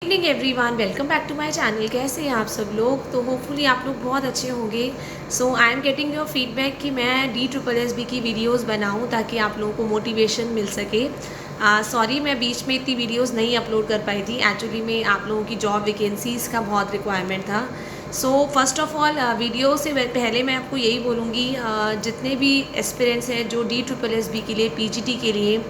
Evening everyone, welcome back to my channel. कैसे हैं आप सब लोग? तो होपफुली आप लोग बहुत अच्छे होंगे। So I am getting your feedback कि मैं DSSB की वीडियोस बनाऊं ताकि आप लोगों को मोटिवेशन मिल सके। सॉरी मैं बीच में इतनी वीडियोस नहीं अपलोड कर पाई थी। एक्चुअली में आप लोगों की जॉब वैकेंसीज़ का बहुत रिक्वायरमेंट था। So first of all video से पहले मैं आपको यही बोलूँगी, जितने भी एस्पिरेंट्स हैं जो DSSB के लिए, PGT के लिए,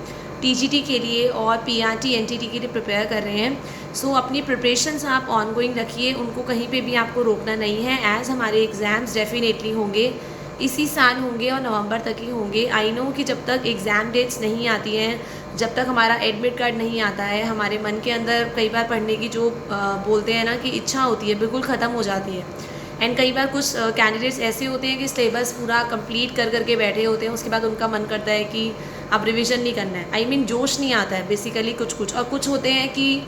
TGT के लिए और PRT NTT के लिए प्रिपेयर कर रहे हैं, सो अपनी प्रिपरेशंस आप ऑनगोइंग रखिए। उनको कहीं पे भी आपको रोकना नहीं है। एज़ हमारे एग्ज़ाम्स डेफिनेटली होंगे, इसी साल होंगे और नवंबर तक ही होंगे। आई नो कि जब तक एग्ज़ाम डेट्स नहीं आती हैं, जब तक हमारा एडमिट कार्ड नहीं आता है, हमारे मन के अंदर कई बार पढ़ने की जो बोलते हैं ना कि इच्छा होती है, बिल्कुल ख़त्म हो जाती है। एंड कई बार कुछ कैंडिडेट्स ऐसे होते हैं कि सिलेबस पूरा कंप्लीट कर करके बैठे होते हैं, उसके बाद उनका मन करता है कि अब रिवीजन नहीं करना है। आई मीन जोश नहीं आता है बेसिकली कुछ और कुछ होते हैं कि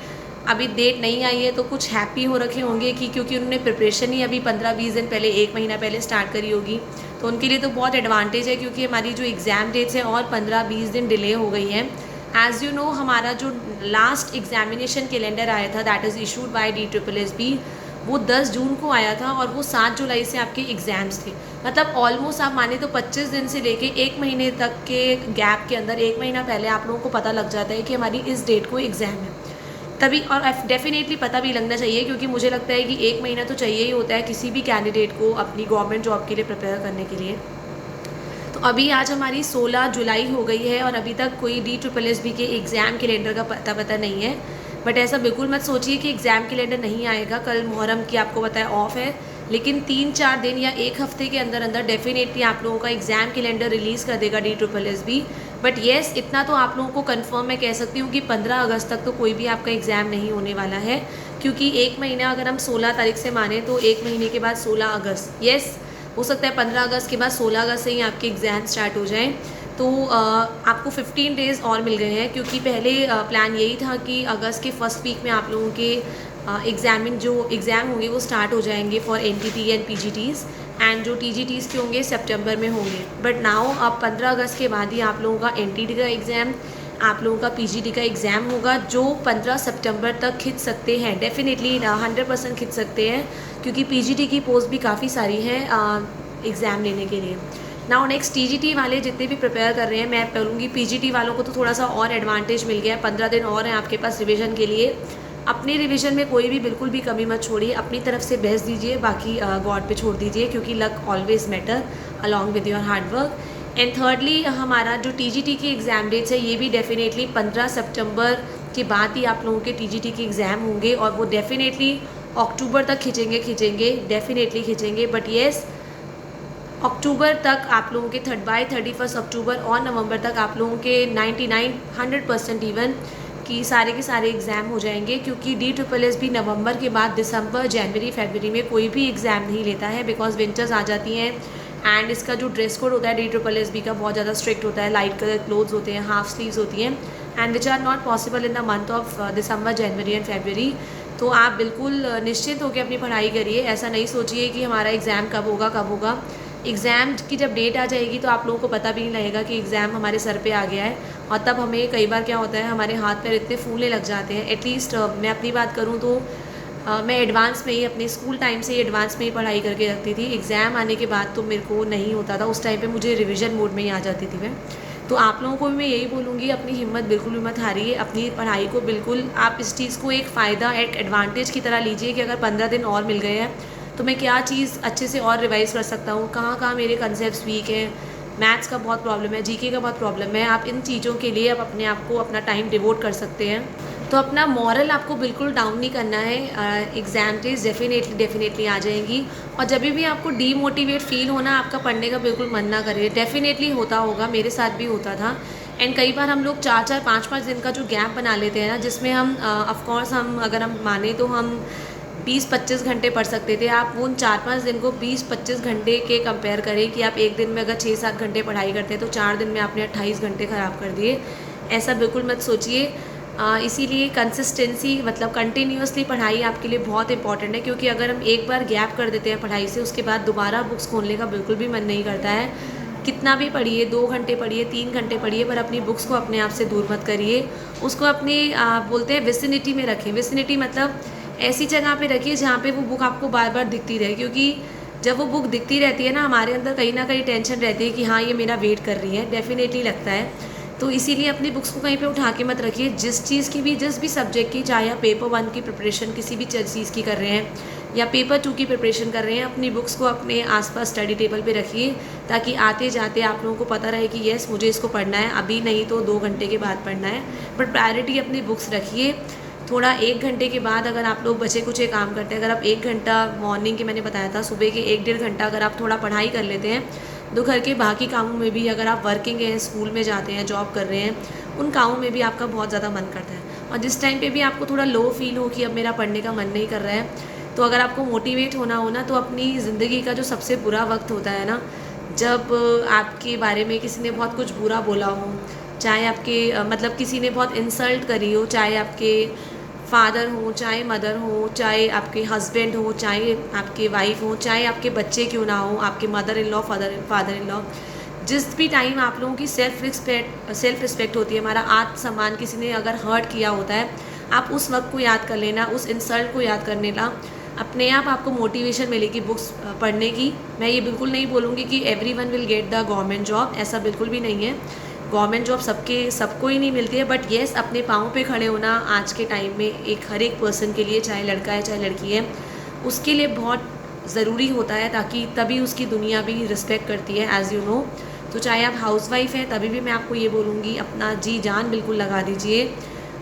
अभी डेट नहीं आई है तो कुछ हैप्पी हो रखे होंगे कि क्योंकि उन्होंने प्रिपरेशन ही अभी 15-20 दिन पहले, 1 महीना पहले स्टार्ट करी होगी, तो उनके लिए तो बहुत एडवांटेज है क्योंकि हमारी जो एग्ज़ाम डेट्स हैं और 15-20 दिन डिले हो गई हैं। एज़ यू नो, हमारा जो लास्ट एग्जामिनेशन कैलेंडर आया था that is issued by DSSB, वो 10 जून को आया था और वो 7 जुलाई से आपके एग्ज़ाम्स थे। मतलब ऑलमोस्ट आप माने तो 25 दिन से लेके 1 महीने तक के गैप के अंदर 1 महीना पहले आप लोगों को पता लग जाता है कि हमारी इस डेट को एग्ज़ाम है। तभी और डेफिनेटली पता भी लगना चाहिए क्योंकि मुझे लगता है कि 1 महीना तो चाहिए ही होता है किसी भी कैंडिडेट को अपनी गवर्नमेंट जॉब के लिए प्रिपेयर करने के लिए। तो अभी आज हमारी 16 जुलाई हो गई है और अभी तक कोई DSSB के एग्ज़ाम कैलेंडर का पता नहीं है। बट ऐसा बिल्कुल मत सोचिए कि एग्ज़ाम कैलेंडर नहीं आएगा। कल मुहर्रम की आपको पता है ऑफ है, लेकिन 3-4 दिन या 1 हफ्ते के अंदर अंदर डेफिनेटली आप लोगों का एग्ज़ाम कैलेंडर रिलीज़ कर देगा DSSB। बट येस, इतना तो आप लोगों को कंफर्म मैं कह सकती हूँ कि 15 अगस्त तक तो कोई भी आपका एग्ज़ाम नहीं होने वाला है, क्योंकि 1 महीना अगर हम 16 तारीख से माने तो 1 महीने के बाद 16 अगस्त, येस हो सकता है 15 अगस्त के बाद 16 अगस्त से ही आपके एग्ज़ाम स्टार्ट हो जाएँ। तो आपको 15 डेज़ और मिल गए हैं क्योंकि पहले प्लान यही था कि अगस्त के फर्स्ट वीक में आप लोगों के जो एग्ज़ाम होंगे वो स्टार्ट हो जाएंगे for NTT and PGTs, and जो TGTs के होंगे सितंबर में होंगे। बट नाउ अब 15 अगस्त के बाद ही आप लोगों का NTT का एग्ज़ाम, आप लोगों का PGT का एग्ज़ाम होगा, जो 15 सितंबर तक खिंच सकते हैं। डेफिनेटली 100% खिंच सकते हैं क्योंकि PGT की पोस्ट भी काफ़ी सारी हैं एग्ज़ाम लेने के लिए। नाउ नेक्स्ट TGT वाले जितने भी प्रिपेयर कर रहे हैं, मैं बोलूँगी PGT वालों को तो थोड़ा सा और एडवांटेज मिल गया है। 15 दिन और हैं आपके पास रिवीजन के लिए। अपनी रिवीजन में कोई भी बिल्कुल भी कमी मत छोड़िए, अपनी तरफ से बेस्ट दीजिए, बाकी गॉड पे छोड़ दीजिए क्योंकि luck always matter along with your hard work. And thirdly, हमारा जो TGT की एग्ज़ाम डेट्स है ये भी डेफिनेटली 15 सितंबर के बाद ही आप लोगों के TGT के एग्ज़ाम होंगे और वो डेफिनेटली अक्टूबर तक खिंचेंगे, डेफिनेटली खिंचेंगे। बट येस, अक्टूबर तक आप लोगों के 31 अक्टूबर और नवंबर तक आप लोगों के 99-100% इवन कि सारे के सारे एग्ज़ाम हो जाएंगे क्योंकि DSSB नवंबर के बाद दिसंबर, जनवरी, फरवरी में कोई भी एग्ज़ाम नहीं लेता है बिकॉज विंटर्स आ जाती हैं। एंड इसका जो ड्रेस कोड होता है DSSB का बहुत ज़्यादा स्ट्रिक्ट होता है। लाइट कलर क्लोथ्स होते हैं, हाफ स्लीव्स होती हैं, and which are not possible in the month of December, January and February. तो आप बिल्कुल निश्चिंत होकर अपनी पढ़ाई करिए। ऐसा नहीं सोचिए कि हमारा एग्ज़ाम कब होगा। एग्ज़ाम की जब डेट आ जाएगी तो आप लोगों को पता भी नहीं लगेगा कि एग्ज़ाम हमारे सर पे आ गया है, और तब हमें कई बार क्या होता है, हमारे हाथ पैर इतने फूलने लग जाते हैं। एटलीस्ट मैं अपनी बात करूँ तो मैं एडवांस में ही, अपने स्कूल टाइम से ही एडवांस में ही पढ़ाई करके रखती थी। एग्ज़ाम आने के बाद तो मेरे को नहीं होता था, उस टाइम पे मुझे रिवीजन मोड में ही आ जाती थी मैं। तो आप लोगों को भी मैं यही बोलूँगी, अपनी हिम्मत बिल्कुल भी मत हारिए, अपनी पढ़ाई को बिल्कुल आप इस चीज़ को एक फ़ायदा, एक एडवांटेज की तरह लीजिए कि अगर 15 दिन और मिल गए हैं तो मैं क्या चीज़ अच्छे से और रिवाइज़ कर सकता हूँ, कहाँ मेरे कंसेप्ट वीक हैं, मैथ्स का बहुत प्रॉब्लम है, GK का बहुत प्रॉब्लम है। आप इन चीज़ों के लिए आप अपने आप को अपना टाइम डिवोट कर सकते हैं। तो अपना मॉरल आपको बिल्कुल डाउन नहीं करना है। एग्ज़ाम डेज डेफिनेटली आ जाएंगी, और जब भी आपको डीमोटिवेट फील होना, आपका पढ़ने का बिल्कुल मन ना करे, डेफिनेटली होता होगा, मेरे साथ भी होता था। एंड कई बार हम लोग 4-4, 5-5 दिन का जो गैप बना लेते हैं ना, जिसमें हम ऑफकोर्स हम अगर हम माने तो हम 20-25 घंटे पढ़ सकते थे। आप उन 4-5 दिन को 20-25 घंटे के कंपेयर करें कि आप एक दिन में अगर 6-7 घंटे पढ़ाई करते हैं तो 4 दिन में आपने 28 घंटे ख़राब कर दिए। ऐसा बिल्कुल मत सोचिए। इसीलिए कंसिस्टेंसी, मतलब कंटिन्यूअसली पढ़ाई आपके लिए बहुत इंपॉर्टेंट है, क्योंकि अगर हम एक बार गैप कर देते हैं पढ़ाई से, उसके बाद दोबारा बुक्स खोलने का बिल्कुल भी मन नहीं करता है। कितना भी पढ़िए, 2 घंटे पढ़िए, 3 घंटे पढ़िए, पर अपनी बुक्स को अपने आप से दूर मत करिए। उसको अपनी बोलते हैं विसिनिटी में रखें। विसिनिटी मतलब ऐसी जगह पे रखिए जहाँ पे वो बुक आपको बार बार दिखती रहे, क्योंकि जब वो बुक दिखती रहती है ना, हमारे अंदर कहीं ना कहीं टेंशन रहती है कि हाँ ये मेरा वेट कर रही है, डेफिनेटली लगता है। तो इसीलिए अपनी बुक्स को कहीं पे उठा के मत रखिए। जिस चीज़ की भी, जिस भी सब्जेक्ट की, चाहे आप पेपर 1 की प्रिपरेशन किसी भी चीज़ की कर रहे हैं या पेपर 2 की प्रिपरेशन कर रहे हैं, अपनी बुक्स को अपने आसपास स्टडी टेबल पे रखिए, ताकि आते जाते आप लोगों को पता रहे कि येस मुझे इसको पढ़ना है, अभी नहीं तो 2 घंटे के बाद पढ़ना है। बट प्रायोरिटी अपनी बुक्स रखिए। थोड़ा 1 घंटे के बाद अगर आप लोग बचे कुछ काम करते हैं, अगर आप 1 घंटा मॉर्निंग के, मैंने बताया था सुबह के 1 डेढ़ घंटा अगर आप थोड़ा पढ़ाई कर लेते हैं, तो घर के बाकी कामों में भी, अगर आप वर्किंग हैं, स्कूल में जाते हैं, जॉब कर रहे हैं, उन कामों में भी आपका बहुत ज़्यादा मन करता है। और जिस टाइम पे भी आपको थोड़ा लो फील हो कि अब मेरा पढ़ने का मन नहीं कर रहा है, तो अगर आपको मोटिवेट होना हो ना, तो अपनी ज़िंदगी का जो सबसे बुरा वक्त होता है ना, जब आपके बारे में किसी ने बहुत कुछ बुरा बोला हो, चाहे आपके मतलब किसी ने बहुत इंसल्ट करी हो, चाहे आपके फादर हो, चाहे मदर हो, चाहे आपके हस्बैंड हो, चाहे आपके वाइफ हो, चाहे आपके बच्चे क्यों ना हो, आपके mother in law, father in law, जिस भी टाइम आप लोगों की सेल्फ रिस्पेक्ट होती है, हमारा आत्मसम्मान किसी ने अगर हर्ट किया होता है, आप उस वक्त को याद कर लेना, उस इंसल्ट को याद करने ला, अपने आप आपको मोटिवेशन मिलेगी बुक्स पढ़ने की। मैं ये बिल्कुल नहीं बोलूँगी कि everyone will get the government job, ऐसा बिल्कुल भी नहीं है। गवर्नमेंट जॉब सबको ही नहीं मिलती है, बट येस अपने पाँव पे खड़े होना आज के टाइम में एक हर एक पर्सन के लिए, चाहे लड़का है चाहे लड़की है, उसके लिए बहुत ज़रूरी होता है, ताकि तभी उसकी दुनिया भी रिस्पेक्ट करती है, एज़ यू नो। तो चाहे आप हाउसवाइफ हैं, तभी भी मैं आपको ये बोलूँगी, अपना जी जान बिल्कुल लगा दीजिए,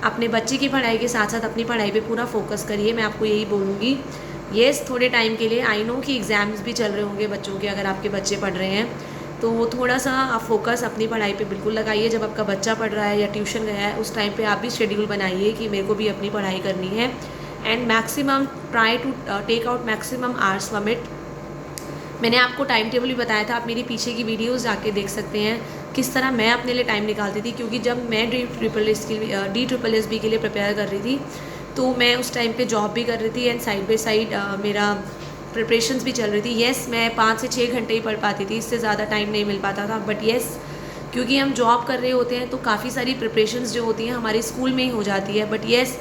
अपने बच्चे की पढ़ाई के साथ साथ अपनी पढ़ाई पे पूरा फोकस करिए, मैं आपको यही बोलूँगी। येस थोड़े टाइम के लिए, आई नो कि एग्ज़ाम्स भी चल रहे होंगे बच्चों के, अगर आपके बच्चे पढ़ रहे हैं, तो थोड़ा सा आप फोकस अपनी पढ़ाई पे बिल्कुल लगाइए। जब आपका बच्चा पढ़ रहा है या ट्यूशन गया है, उस टाइम पे आप भी शेड्यूल बनाइए कि मेरे को भी अपनी पढ़ाई करनी है, and maximum try to take out maximum hours from it. मैंने आपको टाइम टेबल भी बताया था, आप मेरी पीछे की वीडियोस जाके देख सकते हैं किस तरह मैं अपने लिए टाइम निकालती थी, क्योंकि जब मैं डी ट्रिपल एस बी के लिए प्रिपेयर कर रही थी, तो मैं उस टाइम पे जॉब भी कर रही थी, एंड साइड बाई साइड मेरा प्रिपरेशंस भी चल रही थी। येस मैं 5 से 6 घंटे ही पढ़ पाती थी, इससे ज़्यादा टाइम नहीं मिल पाता था, बट येस क्योंकि हम जॉब कर रहे होते हैं, तो काफ़ी सारी प्रिपरेशंस जो होती हैं हमारी स्कूल में ही हो जाती है। बट येस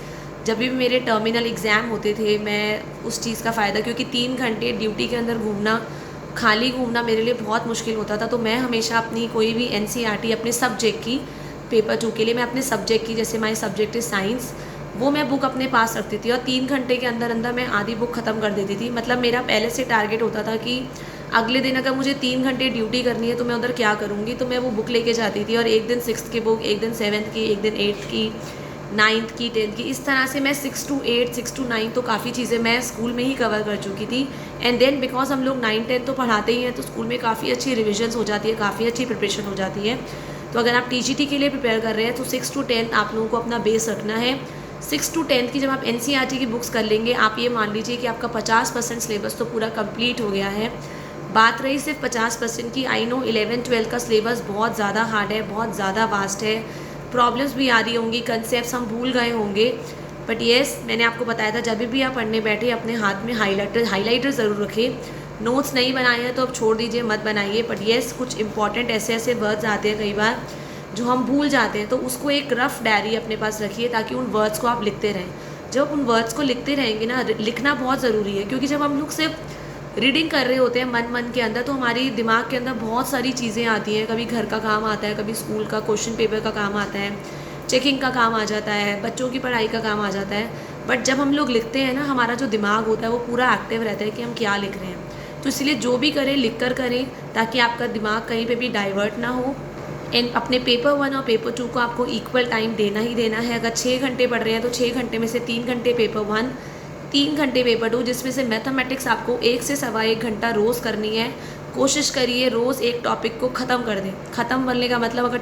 जब भी मेरे टर्मिनल एग्ज़ाम होते थे, मैं उस चीज़ का फ़ायदा, क्योंकि 3 घंटे ड्यूटी के अंदर घूमना, खाली घूमना मेरे लिए बहुत मुश्किल होता था, तो मैं हमेशा अपनी कोई भी NCERT अपने सब्जेक्ट की, पेपर 2 के लिए मैं अपने सब्जेक्ट की, जैसे माई सब्जेक्ट इज़ साइंस, वो मैं बुक अपने पास रखती थी, और 3 घंटे के अंदर अंदर मैं आधी बुक ख़त्म कर देती थी। मतलब मेरा पहले से टारगेट होता था कि अगले दिन अगर मुझे 3 घंटे ड्यूटी करनी है, तो मैं उधर क्या करूँगी, तो मैं वो बुक लेके जाती थी, और एक दिन 6th की बुक, एक दिन 7th की, एक दिन 8th की, 9th की, 10th की, इस तरह से मैं 6 to 8, 6 to 9 तो काफ़ी चीज़ें मैं स्कूल में ही कवर कर चुकी थी। एंड देन बिकॉज हम लोग 9, 10 तो पढ़ाते ही हैं, तो स्कूल में काफ़ी अच्छी रिविजन्स हो जाती है, काफ़ी अच्छी प्रिपरेशन हो जाती है। तो अगर आप TGT के लिए प्रिपेयर कर रहे हैं, तो 6 to 10 आप लोगों को अपना बेस रखना है। 6 to 10 की जब आप NCERT की बुक्स कर लेंगे, आप ये मान लीजिए कि आपका 50% सिलेबस तो पूरा कंप्लीट हो गया है। बात रही सिर्फ 50% की, आई नो 11-12 का सिलेबस बहुत ज़्यादा हार्ड है, बहुत ज़्यादा वास्ट है, प्रॉब्लम्स भी आ रही होंगी, कंसेप्ट हम भूल गए होंगे, बट येस मैंने आपको बताया था, जब भी आप पढ़ने बैठे अपने हाथ में हाईलाइटर ज़रूर रखें। नोट्स नहीं बनाए हैं तो अब छोड़ दीजिए, मत बनाइए, बट येस कुछ इंपॉर्टेंट ऐसे वर्ड्स आते हैं कई बार जो हम भूल जाते हैं, तो उसको एक रफ़ डायरी अपने पास रखिए, ताकि उन वर्ड्स को आप लिखते रहें। जब उन वर्ड्स को लिखते रहेंगे ना, लिखना बहुत ज़रूरी है, क्योंकि जब हम लोग सिर्फ रीडिंग कर रहे होते हैं मन के अंदर, तो हमारी दिमाग के अंदर बहुत सारी चीज़ें आती हैं, कभी घर का काम आता है, कभी स्कूल का क्वेश्चन पेपर का काम आता है, चेकिंग का काम आ जाता है, बच्चों की पढ़ाई का काम आ जाता है। बट जब हम लोग लिखते हैं ना, हमारा जो दिमाग होता है वो पूरा एक्टिव रहता है कि हम क्या लिख रहे हैं। तो इसलिए जो भी करें लिख कर करें, ताकि आपका दिमाग कहीं पे भी डाइवर्ट ना हो। एंड अपने पेपर 1 और पेपर 2 को आपको इक्वल टाइम देना ही देना है। अगर 6 घंटे पढ़ रहे हैं, तो 6 घंटे में से 3 घंटे पेपर 1, 3 घंटे पेपर 2, जिसमें से मैथमेटिक्स आपको 1 से सवा 1 घंटा रोज़ करनी है। कोशिश करिए रोज़ एक टॉपिक को ख़त्म कर दें। ख़त्म करने का मतलब, अगर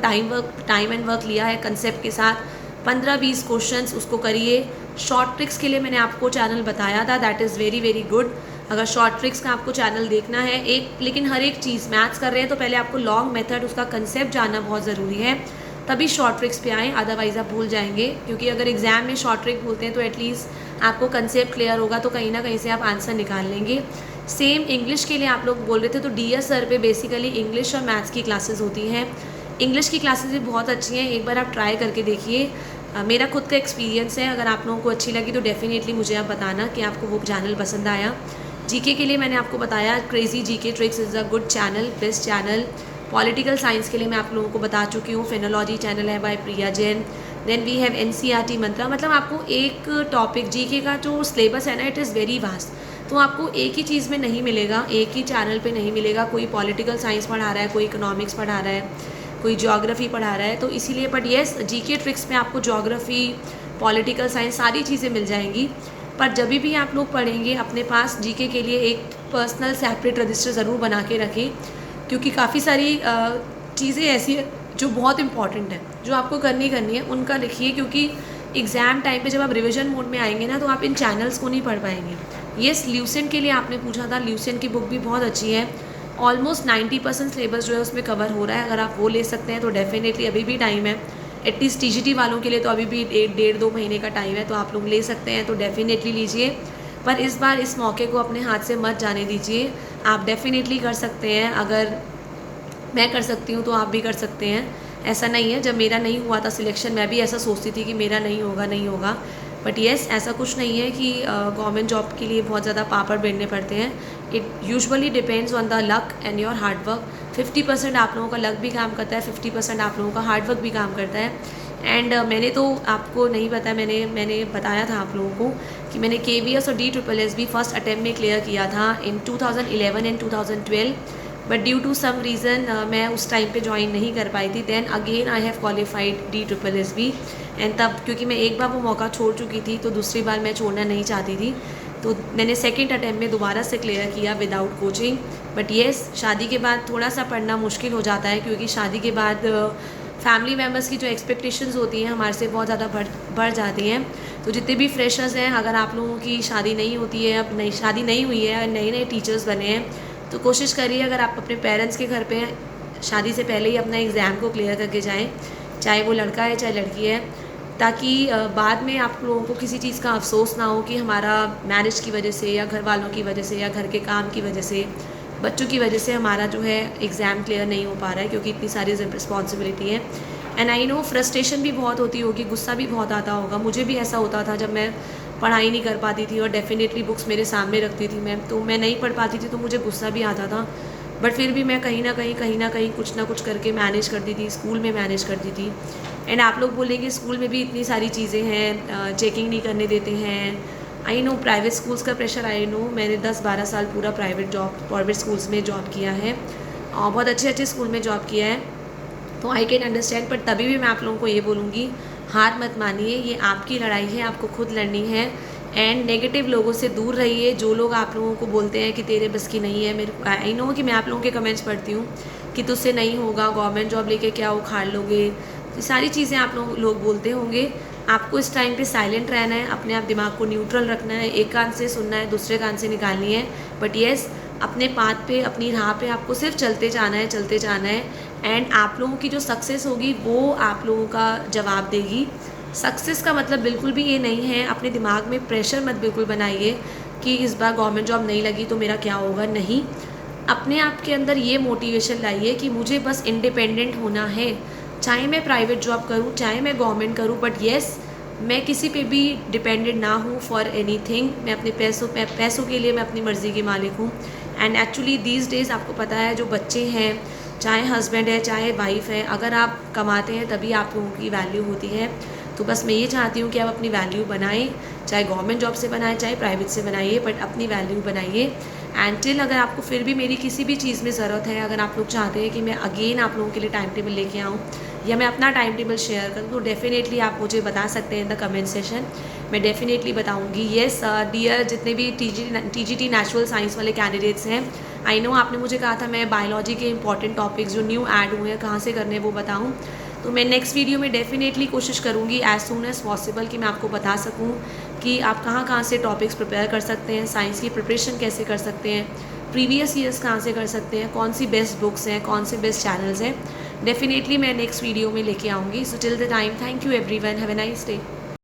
टाइम एंड वर्क लिया है कंसेप्ट के साथ, 15-20 क्वेश्चंस उसको करिए। शॉर्ट ट्रिक्स के लिए मैंने आपको चैनल बताया था, that is very very good. अगर शॉर्ट ट्रिक्स का आपको चैनल देखना है, लेकिन हर एक चीज़ मैथ्स कर रहे हैं तो पहले आपको लॉन्ग मेथड, उसका कंसेप्ट जानना बहुत ज़रूरी है, तभी शॉर्ट ट्रिक्स पे आएँ, अदरवाइज़ आप भूल जाएंगे। क्योंकि अगर एग्ज़ाम में शॉर्ट ट्रिक बोलते हैं, तो एटलीस्ट आपको कंसेप्ट क्लियर होगा, तो कहीं ना कहीं से आप आंसर निकाल लेंगे। सेम इंग्लिश के लिए आप लोग बोल रहे थे, तो डियर सर पे बेसिकली इंग्लिश और मैथ्स की क्लासेस होती हैं। इंग्लिश की क्लासेस भी बहुत अच्छी हैं, एक बार आप ट्राई करके देखिए। मेरा खुद का एक्सपीरियंस है, अगर आप लोगों को अच्छी लगी तो डेफिनेटली मुझे आप बताना कि आपको वो चैनल पसंद आया। जीके के लिए मैंने आपको बताया crazy GK tricks is a good channel, best channel. Political science के लिए मैं आप लोगों को बता चुकी हूँ, फिनोलॉजी चैनल है by Priya Jain. Then we have NCERT Mantra. मतलब आपको एक टॉपिक जीके का जो सिलेबस है ना, इट इज़ वेरी वास्ट, तो आपको एक ही चीज़ में नहीं मिलेगा, एक ही चैनल पे नहीं मिलेगा। कोई पॉलिटिकल साइंस पढ़ा रहा है, कोई इकोनॉमिक्स पढ़ा रहा है, कोई ज्योग्राफी पढ़ा रहा है, तो इसीलिए। बट येस, जीके ट्रिक्स में आपको ज्योग्राफी, पॉलिटिकल साइंस सारी चीज़ें मिल जाएंगी। पर जब भी आप लोग पढ़ेंगे, अपने पास जीके के लिए एक पर्सनल सेपरेट रजिस्टर ज़रूर बना के रखें, क्योंकि काफ़ी सारी चीज़ें ऐसी है जो बहुत इंपॉर्टेंट है, जो आपको करनी है, उनका लिखिए। क्योंकि एग्ज़ाम टाइम पे जब आप रिवीजन मोड में आएंगे ना, तो आप इन चैनल्स को नहीं पढ़ पाएंगे। येस, ल्यूसेंट के लिए आपने पूछा था, ल्यूसेंट की बुक भी बहुत अच्छी है। ऑलमोस्ट 90% सिलेबस जो है उसमें कवर हो रहा है। अगर आप वो ले सकते हैं तो डेफिनेटली अभी भी टाइम है। एटलीस्ट टीजीटी वालों के लिए तो अभी भी 1.5-2 महीने का टाइम है, तो आप लोग ले सकते हैं, तो डेफिनेटली लीजिए। पर इस बार इस मौके को अपने हाथ से मत जाने दीजिए। आप डेफिनेटली कर सकते हैं, अगर मैं कर सकती हूँ तो आप भी कर सकते हैं। ऐसा नहीं है, जब मेरा नहीं हुआ था सिलेक्शन, मैं भी ऐसा सोचती थी कि मेरा नहीं होगा। बट येस, ऐसा कुछ नहीं है कि गवर्नमेंट जॉब के लिए बहुत ज़्यादा पापड़ बेलने पड़ते हैं। It usually depends on the luck and your hard work. 50% आप लोगों का लक भी काम करता है, 50% आप लोगों का हार्ड वर्क भी काम करता है। एंड मैंने तो आपको नहीं बताया, मैंने बताया था आप लोगों को कि मैंने KVS और DSSS भी फर्स्ट अटैम्प्ट में क्लियर किया था in 2011 and 2012। But due to some reason मैं उस टाइम पे ज्वाइन नहीं कर पाई थी। Then again I have qualified DSSS भी। एंड तब क्योंकि मैं एक बार वो मौका छोड़ चुकी थी, तो दूसरी बार मैं छोड़ना नहीं चाहती थी, तो मैंने सेकंड अटैम्प्ट में दोबारा से क्लियर किया विदाउट कोचिंग। बट येस, शादी के बाद थोड़ा सा पढ़ना मुश्किल हो जाता है, क्योंकि शादी के बाद फैमिली मेम्बर्स की जो एक्सपेक्टेशंस होती हैं हमारे से बहुत ज़्यादा बढ़ जाती हैं। तो जितने भी फ्रेशर्स हैं, अगर आप लोगों की शादी नहीं होती है, अब नई शादी नहीं हुई है, नए टीचर्स बने हैं, तो कोशिश करिए अगर आप अपने पेरेंट्स के घर पे हैं, शादी से पहले ही अपना एग्ज़ाम को क्लियर करके जाएँ, चाहे वो लड़का है चाहे लड़की है, ताकि बाद में आप लोगों को किसी चीज़ का अफसोस ना हो कि हमारा मैरिज की वजह से, या घर वालों की वजह से, या घर के काम की वजह से, बच्चों की वजह से हमारा जो है एग्ज़ाम क्लियर नहीं हो पा रहा है, क्योंकि इतनी सारी रिस्पॉन्सिबिलिटी है। एंड आई नो फ्रस्ट्रेशन भी बहुत होती होगी, गुस्सा भी बहुत आता होगा। मुझे भी ऐसा होता था जब मैं पढ़ाई नहीं कर पाती थी और डेफिनेटली बुक्स मेरे सामने रखती थी मैं, तो मैं नहीं पढ़ पाती थी, तो मुझे गुस्सा भी आता था। बट फिर भी मैं कहीं ना कहीं कुछ ना कुछ करके मैनेज करती थी, स्कूल में मैनेज करती थी। एंड आप लोग बोलेंगे स्कूल में भी इतनी सारी चीज़ें हैं, चेकिंग नहीं करने देते हैं। आई नो प्राइवेट स्कूल्स का प्रेशर, आई नो, मैंने 10-12 साल पूरा प्राइवेट स्कूल्स में जॉब किया है, और बहुत अच्छे स्कूल में जॉब किया है, तो आई कैन अंडरस्टैंड। बट तभी भी मैं आप लोगों को ये बोलूँगी, हार मत मानिए, ये आपकी लड़ाई है, आपको खुद लड़नी है। एंड नेगेटिव लोगों से दूर रहिए, जो लोग आप लोगों को बोलते हैं कि तेरे बस की नहीं है। मेरे आई नो कि मैं आप लोगों के कमेंट्स पढ़ती हूँ कि तुझसे नहीं होगा, गवर्नमेंट जॉब लेके क्या उखाड़ लोगे, तो सारी चीज़ें आप लोग बोलते होंगे। आपको इस टाइम पे साइलेंट रहना है, अपने आप दिमाग को न्यूट्रल रखना है, एक कान से सुनना है, दूसरे कान से निकालनी है। बट येस, अपने पाथ पे, अपनी राह पे आपको सिर्फ चलते जाना है। एंड आप लोगों की जो सक्सेस होगी वो आप लोगों का जवाब देगी। सक्सेस का मतलब बिल्कुल भी ये नहीं है, अपने दिमाग में प्रेशर मत बिल्कुल बनाइए कि इस बार गवर्नमेंट जॉब नहीं लगी तो मेरा क्या होगा। नहीं, अपने आप के अंदर ये मोटिवेशन लाइए कि मुझे बस इंडिपेंडेंट होना है, चाहे मैं प्राइवेट जॉब करूँ, चाहे मैं गवर्नमेंट करूँ, बट येस, मैं किसी पे भी डिपेंडेंट ना हूँ फॉर एनीथिंग। मैं अपने पैसों के लिए मैं अपनी मर्ज़ी की मालिक हूँ। एंड एक्चुअली दीज डेज़ आपको पता है, जो बच्चे हैं, चाहे हस्बैंड है चाहे वाइफ है, अगर आप कमाते हैं तभी आप लोगों की वैल्यू होती है। तो बस मैं ये चाहती हूँ कि आप अपनी वैल्यू बनाएं, चाहे गवर्नमेंट जॉब से बनाएं चाहे प्राइवेट से बनाइए, बट अपनी वैल्यू बनाइए। एंड टिल अगर आपको फिर भी मेरी किसी भी चीज़ में ज़रूरत है, अगर आप लोग चाहते हैं कि मैं अगेन आप लोगों के लिए टाइम टेबल लेके आऊँ, या मैं अपना टाइम टेबल शेयर करूँ, तो डेफिनेटली आप मुझे बता सकते हैं इन द कमेंट सेशन, मैं डेफिनेटली बताऊँगी। येस डियर, जितने भी TGT नेचुरल साइंस वाले कैंडिडेट्स हैं, आई नो आपने मुझे कहा था मैं बायोलॉजी के इंपॉर्टेंट टॉपिक्स जो न्यू ऐड हुए हैं कहाँ से करने हैं वो बताऊँ, तो मैं नेक्स्ट वीडियो में डेफिनेटली कोशिश करूँगी एज सून एज़ पॉसिबल कि मैं आपको बता सकूँ कि आप कहाँ से टॉपिक्स प्रिपेयर कर सकते हैं, साइंस की प्रिपरेशन कैसे कर सकते हैं, प्रीवियस ईयर्स कहाँ से कर सकते हैं, कौन सी बेस्ट बुक्स हैं, कौन से बेस्ट चैनल्स हैं। डेफिनेटली मैं नेक्स्ट वीडियो में लेके आऊँगी। So till the time, thank you everyone, have a nice day.